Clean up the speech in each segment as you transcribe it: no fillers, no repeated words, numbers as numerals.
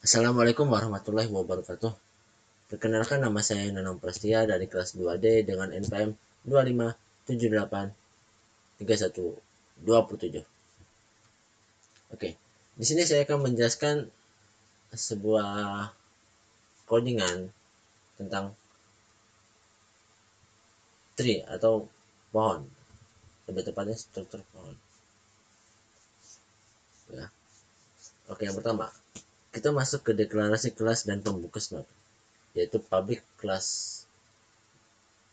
Assalamualaikum warahmatullahi wabarakatuh. Perkenalkan, nama saya Nanang Prastia dari kelas 2D dengan NPM 25783127. Oke, di sini saya akan menjelaskan sebuah codingan tentang tree atau pohon, lebih tepatnya struktur pohon. Ya. Oke, yang pertama, kita masuk ke deklarasi kelas dan pembungkus node, yaitu public class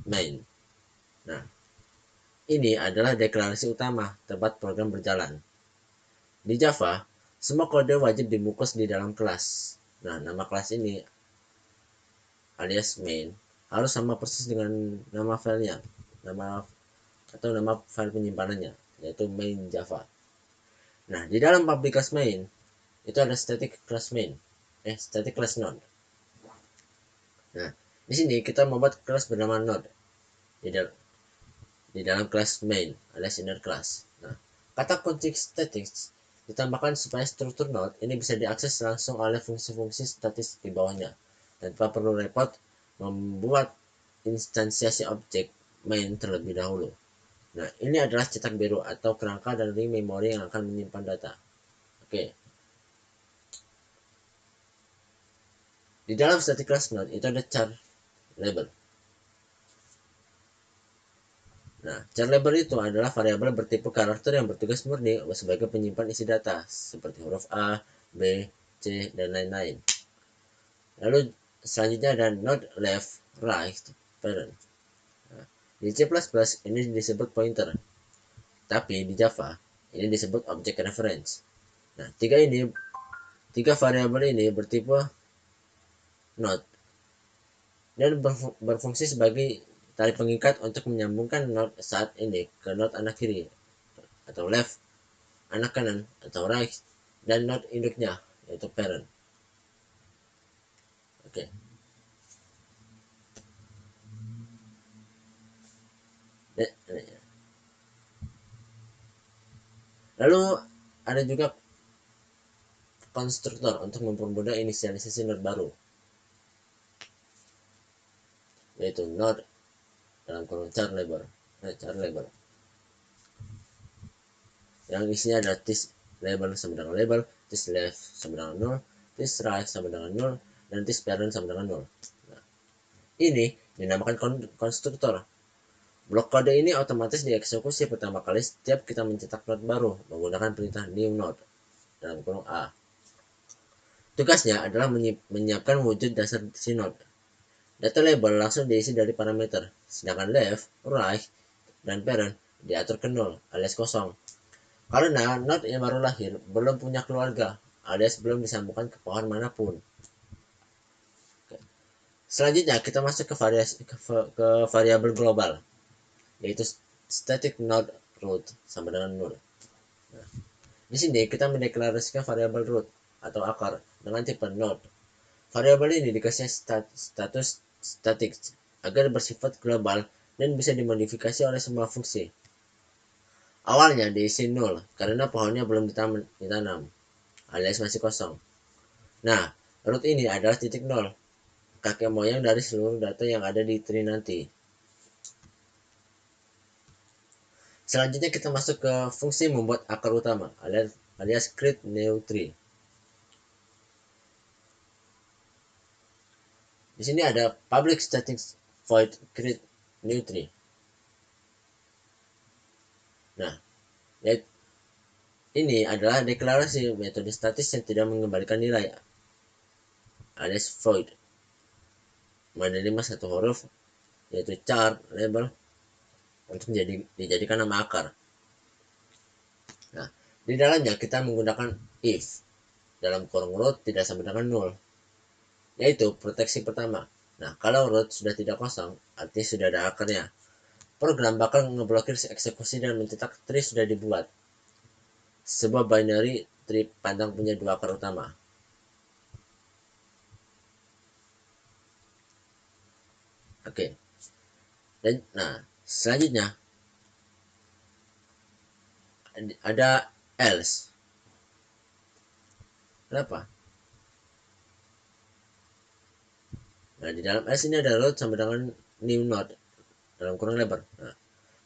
main. Nah, ini adalah deklarasi utama tempat program berjalan. Di Java, semua kode wajib dibungkus di dalam kelas. Nah, nama kelas ini alias main harus sama persis dengan nama filenya, nama file penyimpanannya, yaitu main Java. Nah, di dalam public class main itu ada static class node. Nah, di sini kita membuat kelas bernama node di dalam kelas main alias inner class. Nah, kata kunci static ditambahkan supaya struktur node ini bisa diakses langsung oleh fungsi-fungsi statis di bawahnya tanpa perlu repot membuat instansiasi objek main terlebih dahulu. Nah, ini adalah cetak biru atau kerangka dari memori yang akan menyimpan data. Oke. Di dalam static class node itu ada char label. Nah, char label itu adalah variabel bertipe karakter yang bertugas murni sebagai penyimpan isi data seperti huruf A, B, C, dan lain-lain. Lalu selanjutnya ada node left, right, parent. Nah, di C++ ini disebut pointer, tapi di Java ini disebut object reference. Nah, tiga variabel ini bertipe node dan berfungsi sebagai tali pengikat untuk menyambungkan node saat ini ke node anak kiri atau left, anak kanan atau right, dan node induknya yaitu parent. Oke. Lalu ada juga konstruktor untuk mempermudah inisialisasi node baru, yaitu node dalam kolom char label yang isinya ada this label sama dengan label, this left sama dengan 0, this right sama dengan 0, dan this parent sama dengan 0. Nah, ini dinamakan konstruktor. Blok kode ini otomatis dieksekusi pertama kali setiap kita mencetak node baru menggunakan perintah new node dalam kolom A. Tugasnya adalah menyiapkan wujud dasar si node. Data label langsung diisi dari parameter, sedangkan left, right, dan parent diatur ke 0 alias kosong. Karena node yang baru lahir belum punya keluarga alias belum disambungkan ke pohon manapun. Selanjutnya kita masuk ke variabel global, yaitu static node root sama dengan 0. Nah, di sini kita mendeklarasikan variabel root atau akar dengan tipe node. Variabel ini dikasih status static agar bersifat global dan bisa dimodifikasi oleh semua fungsi. Awalnya diisi 0 karena pohonnya belum ditanam alias masih kosong. Nah, root ini adalah titik 0, kakek moyang dari seluruh data yang ada di tree nanti. Selanjutnya kita masuk ke fungsi membuat akar utama alias create new tree. Di sini ada public static void create new tree. Nah, ini adalah deklarasi metode statis yang tidak mengembalikan nilai alias void menerima satu huruf yaitu char label untuk dijadikan nama akar. Nah, di dalamnya kita menggunakan if dalam kurung root tidak sama dengan 0, yaitu proteksi pertama. Nah, kalau root sudah tidak kosong, artinya sudah ada akarnya. Program bakal ngeblokir eksekusi dan mencetak tree sudah dibuat. Sebuah binary tree pandang punya dua akar utama. Oke. Dan nah, selanjutnya ada else. Kenapa? Nah, di dalam else ini ada root sama dengan new node dalam kurung lebar. Nah,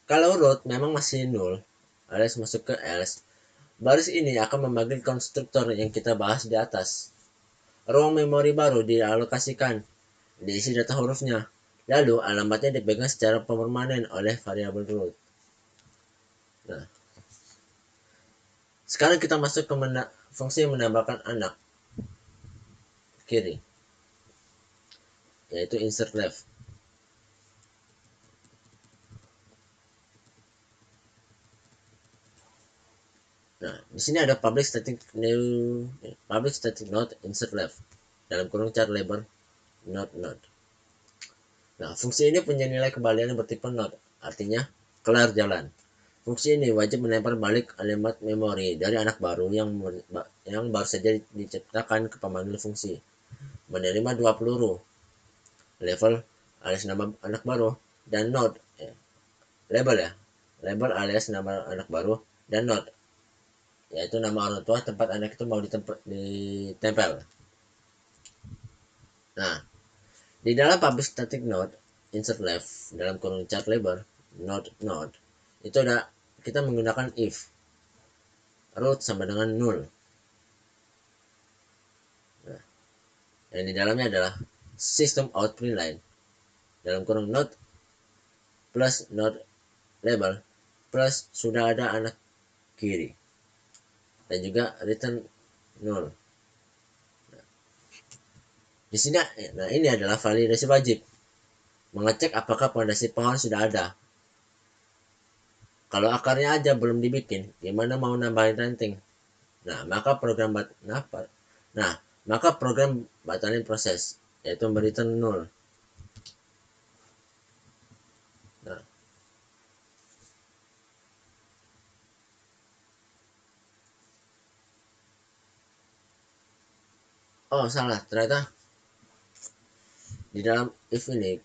kalau root memang masih null alias masuk ke else, baris ini akan memanggil konstruktor yang kita bahas di atas. Ruang memori baru dialokasikan, diisi data hurufnya, lalu alamatnya dipegang secara permanen oleh variabel root. Nah, sekarang kita masuk ke fungsi yang menambahkan anak kiri, yaitu insert left. Nah, di sini ada public static node insert left dalam kurung char label node. Nah, fungsi ini punya nilai kembalian yang bertipe node, artinya kelar jalan. Fungsi ini wajib menempel balik alamat memori dari anak baru yang baru saja diciptakan ke pemanggil fungsi, menerima 2 peluru, level alias nama anak baru, dan node, label label alias nama anak baru, dan node, yaitu nama orang tua tempat anak itu mau ditempel. Nah, di dalam public static node insert left dalam kurung char label node itu ada kita menggunakan if root sama dengan null. Nah, yang di dalamnya adalah system out print line dalam kurung node plus node label plus sudah ada anak kiri dan juga return null. Di sini, nah ini adalah validasi wajib, mengecek apakah pondasi pohon sudah ada. Kalau akarnya aja belum dibikin, gimana mau nambahin ranting? Nah, maka program batalin proses, yaitu return null. Nah, oh salah, ternyata di dalam if ini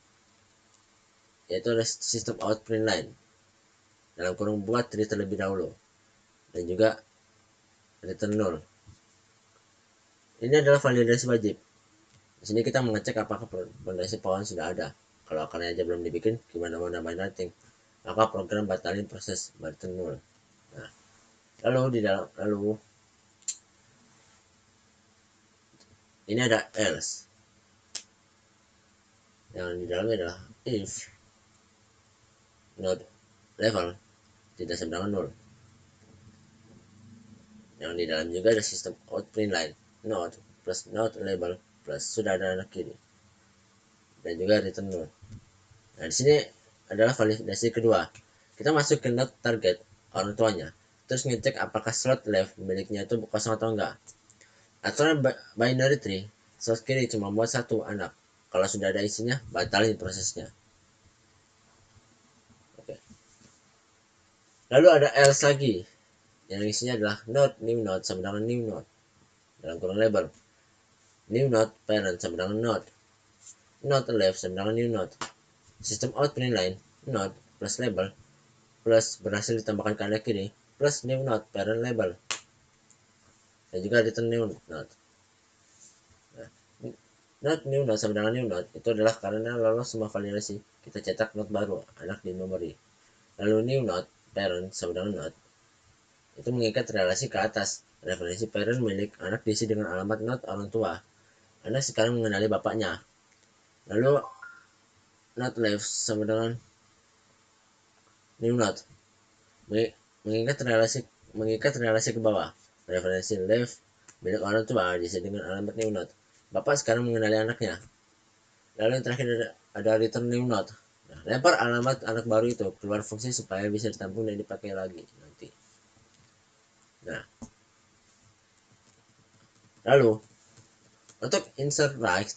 yaitu ada sistem out print line dalam kurung buat tree terlebih dahulu dan juga return null. Ini adalah validasi wajib. Di sini kita mengecek apakah pondasi pohon sudah ada. Kalau akarnya aja belum dibikin, gimana mau nambahin ranting? Maka program batalin proses return null. Nah, lalu ini ada else. Yang di dalamnya adalah if node level tidak sama dengan null. Yang di dalam juga ada sistem out print line node plus node label plus sudah ada anak kiri dan juga return null. Nah, di sini adalah validasi kedua. Kita masuk ke node target orang tuanya, terus ngecek apakah slot left miliknya itu kosong atau enggak. Aturan binary tree, slot kiri cuma buat satu anak. Kalau sudah ada isinya, batalin prosesnya. Oke. Lalu ada else lagi, yang isinya adalah node new node sama dengan new node dalam kurung label. New node parent sama dengan node left sama dengan new node. Sistem out print line node plus label plus berhasil ditambahkan ke anak kiri plus new node parent label dan juga return new node. Nah, node new node sama dengan new node itu adalah karena lolos semua validasi, kita cetak node baru anak di memori. Lalu new node parent sama dengan node itu mengikat relasi ke atas, referensi parent milik anak diisi dengan alamat node orang tua. Anak sekarang mengenali bapaknya. Lalu node left sama dengan new node mengikat relasi ke bawah, referensi left milik orang tua diisi dengan alamat new node. Bapak sekarang mengenali anaknya. Lalu yang terakhir ada return new node. Nah, lempar alamat anak baru itu keluar fungsi supaya bisa ditampung dan dipakai lagi nanti. Nah, lalu untuk insert right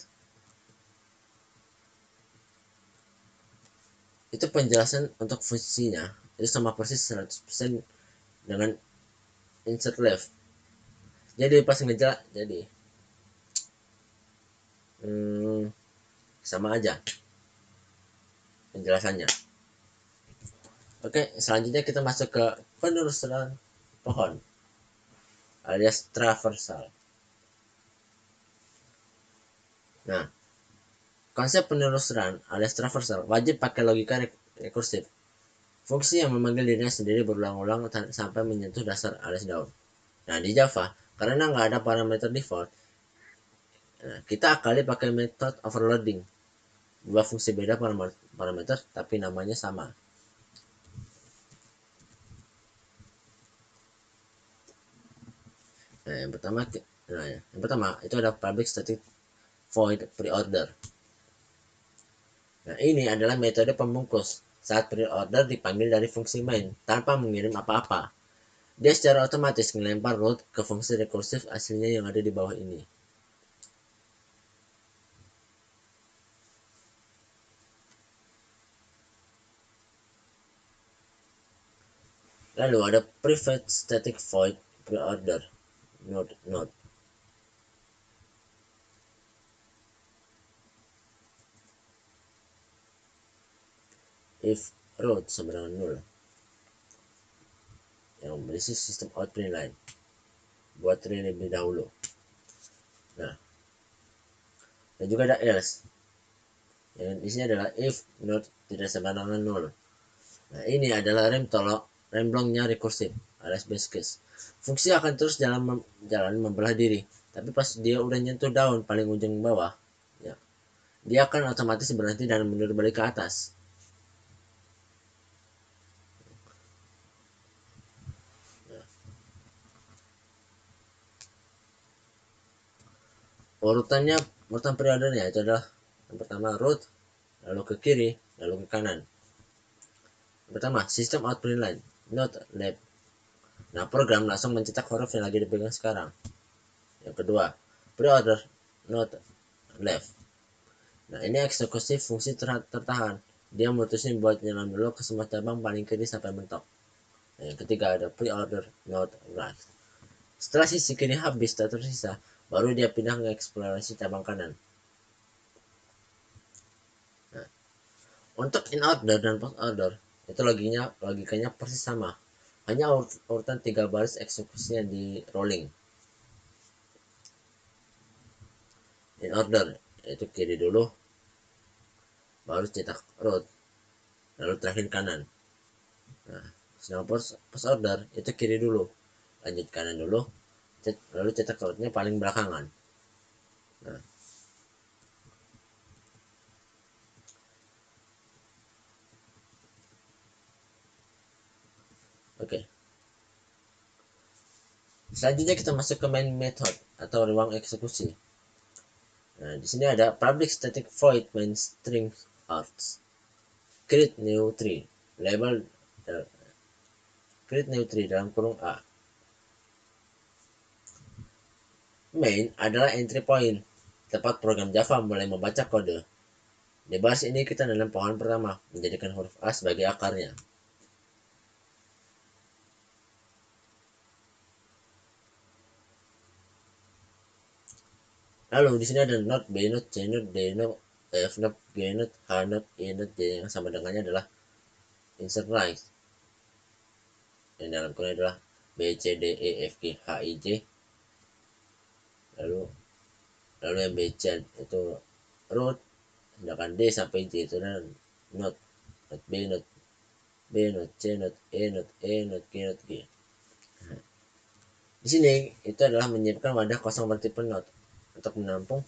itu penjelasan untuk fungsinya itu sama persis 100% dengan insert left. Jadi pas ngejelas jadi sama aja penjelasannya. Oke, selanjutnya kita masuk ke penelusuran pohon alias traversal. Nah, Konsep penerus run alias traversal wajib pakai logika rekursif. Fungsi yang memanggil dirinya sendiri berulang-ulang sampai menyentuh dasar alias daun. Nah, di Java, karena nggak ada parameter default, kita akali pakai method overloading. Dua fungsi beda parameter, tapi namanya sama. Nah, yang pertama itu ada public static void preorder. Nah, ini adalah metode pembungkus saat preorder dipanggil dari fungsi main tanpa mengirim apa-apa. Dia secara otomatis melempar root ke fungsi rekursif aslinya yang ada di bawah ini. Lalu ada private static void preorder node. If root sama dengan 0 yang berisi sistem out print line buat tree lebih dahulu. Nah, dan juga ada else yang di sini adalah if node tidak sama dengan 0. Nah, ini adalah rem blongnya rekursif alias base case. Fungsi akan terus jalan membelah diri, tapi pas dia udah nyentuh daun paling ujung bawah, ya, dia akan otomatis berhenti dan mundur balik ke atas. Urutan periodenya itu adalah yang pertama root, lalu ke kiri, lalu ke kanan. Yang pertama sistem out print line, not left. Nah, program langsung mencetak huruf yang lagi dipegang sekarang. Yang kedua preorder, not left. Nah, ini eksekusi fungsi tertahan. Dia mutusin buat nyelam dulu ke semua cabang paling kiri sampai mentok. Nah, yang ketiga ada preorder, not right. Setelah sisi kiri habis tak tersisa, baru dia pindah ke eksplorasi cabang kanan. Nah, untuk in order dan post order itu logikanya persis sama. Hanya urutan 3 baris eksekusi yang di rolling. In order itu kiri dulu, baru cetak root, lalu terakhir kanan. Nah, sedangkan post order itu kiri dulu, lanjut kanan dulu, lalu cetak rootnya paling belakangan. Nah, oke. Selanjutnya kita masuk ke main method atau ruang eksekusi. Nah, di sini ada public static void main string arts. Create new tree. Label create new tree dalam kurung A. Main adalah entry point, tempat program Java mulai membaca kode. Di baris ini kita nanam pohon pertama, menjadikan huruf A sebagai akarnya. Lalu di sini ada not, B not, C not, D not, F not, G not, H not, I not, J yang sama dengannya adalah insert right. Yang dalam kurung adalah B, C, D, E, F, G, H, I, J. Lalu yang B, C itu root, sedangkan D sampai J itu adalah not, not B, not B, not C, not E, not E, not G, not G. Di sini itu adalah menyiapkan wadah kosong multiple not untuk menampung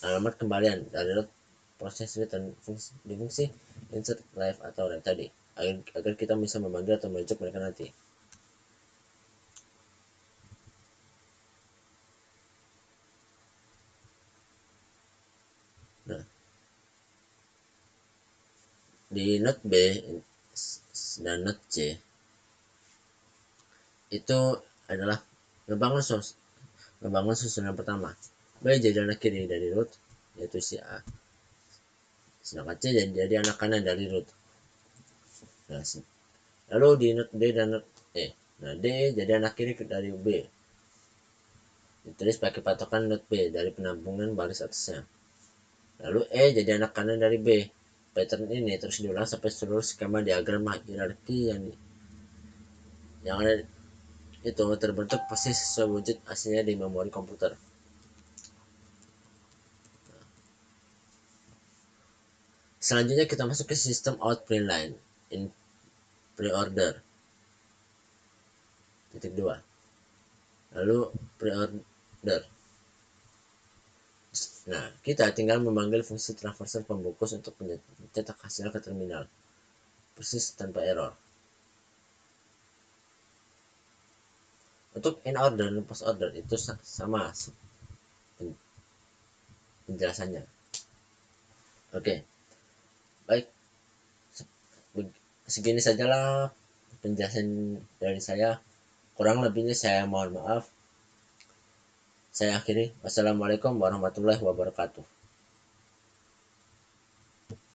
alamat kembalian dari proses return di fungsi insert live atau right tadi agar kita bisa memanggil atau merujuk mereka nanti. Nah, di not B dan not C itu adalah ngebangun susunan pertama. B jadi anak kiri dari root yaitu si A, sedangkan C jadi anak kanan dari root. Nah, lalu di not D dan not E, nah D jadi anak kiri dari B, ditulis pakai patokan not B dari penampungan baris atasnya. Lalu E jadi anak kanan dari B. Pattern ini terus diulang sampai seluruh skema diagram hierarki yang ada itu terbentuk persis sesuai wujud aslinya di memori komputer. Selanjutnya kita masuk ke sistem out print line in pre-order. Titik 2. Lalu pre-order. Nah, kita tinggal memanggil fungsi transfer pembungkus untuk mencetak hasil ke terminal. Persis tanpa error. Untuk in order dan post order itu sama penjelasannya. Oke, baik. Segini sajalah penjelasan dari saya. Kurang lebihnya saya mohon maaf. Saya akhiri. Wassalamualaikum warahmatullahi wabarakatuh.